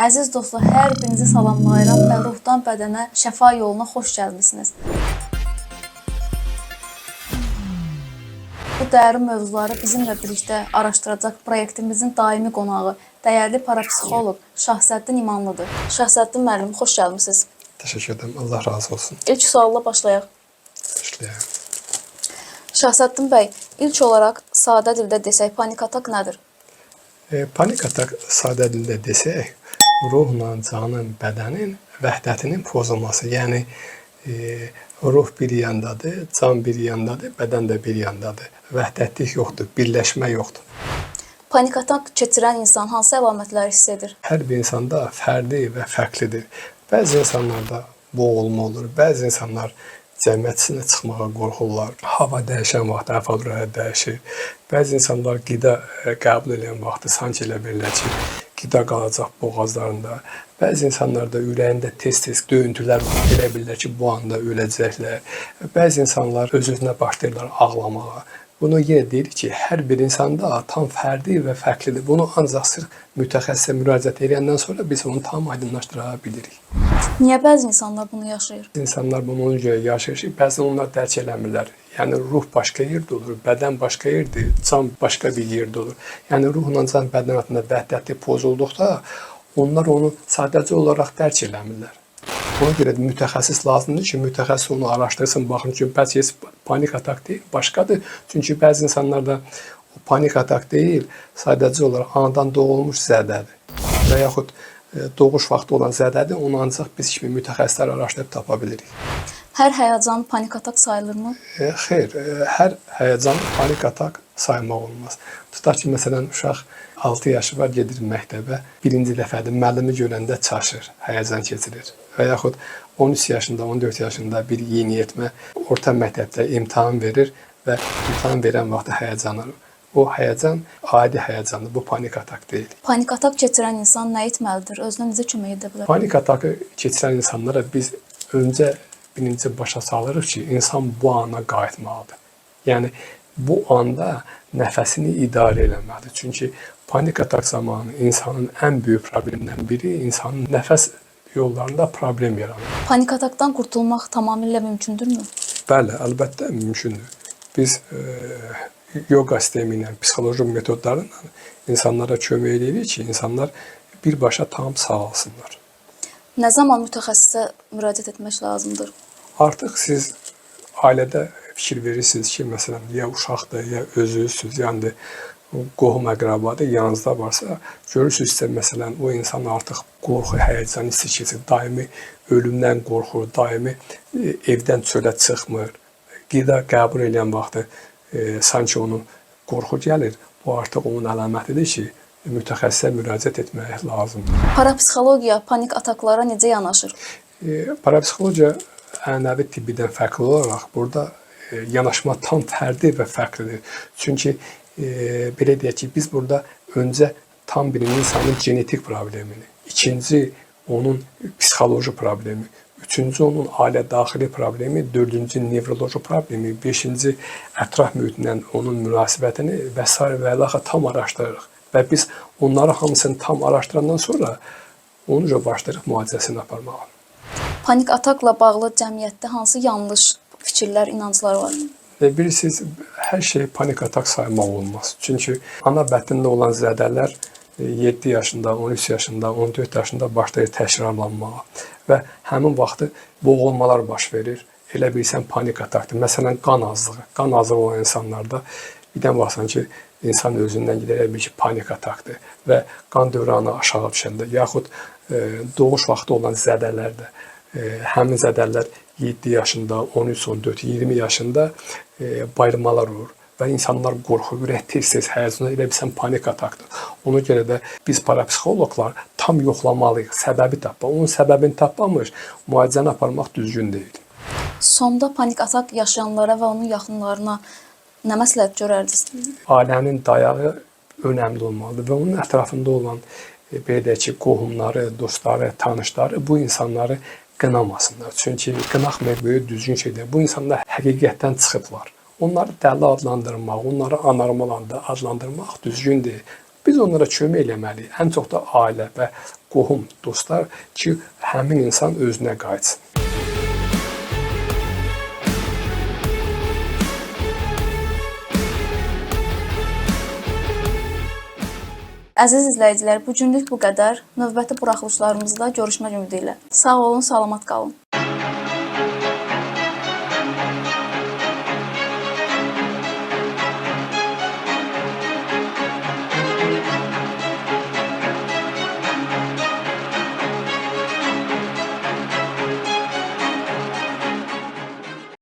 Əziz dostlar, hər birinizi salamlayıram və ruhdan bədənə şəfa yoluna xoş gəlmisiniz. Bu dərin mövzuları bizimlə birlikdə araşdıracaq proyektimizin daimi qonağı, dəyərli parapsixoloq Şahsəddin İmanlıdır. Şahsəddin müəllim, xoş gəlmisiniz. Təşəkkür edirəm. Allah razı olsun. İlk sualla başlayaq. Başlayaq. Şahsəddin bəy, ilk olaraq sadə dildə desək, panik atak nədir? Panik atak sadə dildə desək, ruhla canın, bədənin vəhdətinin pozulması. Yəni ruh bir yandadır, can bir yandadır, bədən də bir yandadır. Vəhdətlik yoxdur, birləşmə yoxdur. Panik atak keçirən insan hansı əlamətləri hiss edir? Hər bir insanda fərdi və fərqlidir. Bəzi insanlarda boğulma olur, bəzi insanlar cəmiyyətinə çıxmağa qorxurlar. Hava dəyişən vaxt əhval-ruhiyyə dəyişir. Bəzi insanlar qida qəbul edən vaxtı sanki elə bilirlər ki, qida qalacaq boğazlarında. Bəzi insanlarda ürəyində tez-tez döyüntülər var. Elə bilirlər ki, bu anda öləcəklər. Bəzi insanlar öz-özünə başlayırlar ağlamağa. Bunu yenə deyirik ki, hər bir insanda tam fərdi və fərqlidir. Bunu ancaq sırf mütəxəssisə müraciət edəndən sonra biz onu tam aydınlaşdıra bilirik. Niyə bəzi insanlar bunu yaşayır? İnsanlar bunu ona görə yaşayır ki, bəzən onlar dərk eləmirlər. Yəni ruh başqa yerdə olur, bədən başqa yerdə, can başqa bir yerdə olur. Yəni ruhla can bədən arasında vəhdətlik pozulduqda onlar onu sadəcə olaraq dərk eləmirlər. Ona görə də mütəxəssis lazımdır ki, mütəxəssis onu araşdırsın, baxın ki, bəlkə panik atak deyil, başqadır. Çünki bəzi insanlarda o panik atak deyil, sadəcə olaraq anadan doğulmuş zədədir. Və yaxud doğuş vaxtı olan zədədir, onu ancaq biz kimi mütəxəssislər araşdırıb tapa bilirik. Hər həyəcan panik atak sayılırmı? Xeyr, hər həyəcan panik atak saymaq olmaz. Tutaq ki, məsələn, uşaq 6 yaşı var, gedir məktəbə, birinci dəfədir müəllimi görəndə çaşır, həyəcan keçirir. Və yaxud 13 yaşında, 14 yaşında bir yeniyetmə orta məktəbdə imtahan verir və imtahan verən vaxtı həyəcanlanır. O həyəcan adi həyəcandır, bu panik atak deyil. Panik atak keçirən insan nə etməlidir? Özünə necə kömək edə bilər? Panik atakı keçirən insanlara biz öncə birinci başa salırıq ki, insan bu ana qayıtmalıdır. Yəni, bu anda nəfəsini idarə eləməlidir. Çünki panik atak zamanı insanın ən böyük problemlərindən biri insanın nəfəs yollarında problem yaranır. Panik atakdan qurtulmaq tamamilə mümkündürmü? Bəli, əlbəttə mümkündür. Biz yoga sistemi ilə, psixoloji metodlarla insanlara kömək edirik ki, insanlar birbaşa tam sağalsınlar. Nə zaman mütəxəssisə müraciət etmək lazımdır? Artıq siz ailədə fikir verirsiniz ki, məsələn, ya uşaqdır, ya özünüzsünüz, yəni qohum əqrabadır, yanınızda varsa, görürsünüzsə, məsələn, o insan artıq qorxu, həyəcan hissi keçir, daimi ölümdən qorxur, daimi evdən çölə çıxmır, qida qəbul edən vaxtı sanki onun qorxu gəlir, bu artıq onun əlamətidir ki, mütəxəssisə müraciət etmək lazımdır. Parapsixologiya panik ataklara necə yanaşır? Parapsixologiya ənənəvi tibbidən fərqli olaraq burada yanaşma tam fərdi və fərqlidir. Çünki belə deyək ki, biz burada öncə tam bir insanın genetik problemini, ikinci onun psixoloji problemi, üçüncü onun ailə daxili problemi, dördüncü nevroloji problemi, beşinci ətraf mühitlə onun münasibətini və s. və ilaxı tam araşdırırıq. Və biz onları hamısını tam araşdırandan sonra onu başlayırıq müalicəsini aparmağa. Panik atakla bağlı cəmiyyətdə hansı yanlış fikirlər, inanclar var? Bilirsiniz, hər şey panik atak saymaq olmaz. Çünki ana bətnində olan zədələr 7 yaşında, 13 yaşında, 14 yaşında başlayır təkrarlanmağa və həmin vaxtı boğulmalar baş verir. Elə bilirsən panik atakdır. Məsələn, qan azlığı. Qan azlığı olan insanlarda birdən baxsan ki, insan özündən gider bir ki, panik atakdır və qan dövranı aşağı düşəndə, yaxud doğuş vaxtı olan zədələrdə, həmin zədələr 7 yaşında, 13, 14, 20 yaşında bayılmalar olur və insanlar qorxur, ürək tez-tez həyəcanla, elə bilsən panik atakdır. Ona görə də biz parapsixoloqlar tam yoxlamalıyıq, səbəbi tapmaq. Onun səbəbini tapmamış, müalicəni aparmaq düzgün deyil. Sonda panik atak yaşayanlara və onun yaxınlarına nə məsləhət görərdiniz? Ailənin dayağı önəmli olmalıdır və onun ətrafında olan belə deyək ki, qohumları, dostları, tanışları bu insanları qınamasınlar. Çünki qınaq böyük düzgün şeydir. Bu insanlar həqiqətdən çıxıblar. Onları dəli adlandırmaq, onları anormal adlandırmaq düzgün deyil. Biz onlara kömək eləməliyik. Ən çox da ailə və qohum, dostlar ki, həmin insan özünə qayıtsın. Əziz izləyicilər, bu günlük bu qədər. Növbəti buraxılışlarımızda görüşmək ümidi ilə. Sağ olun, salamat qalın.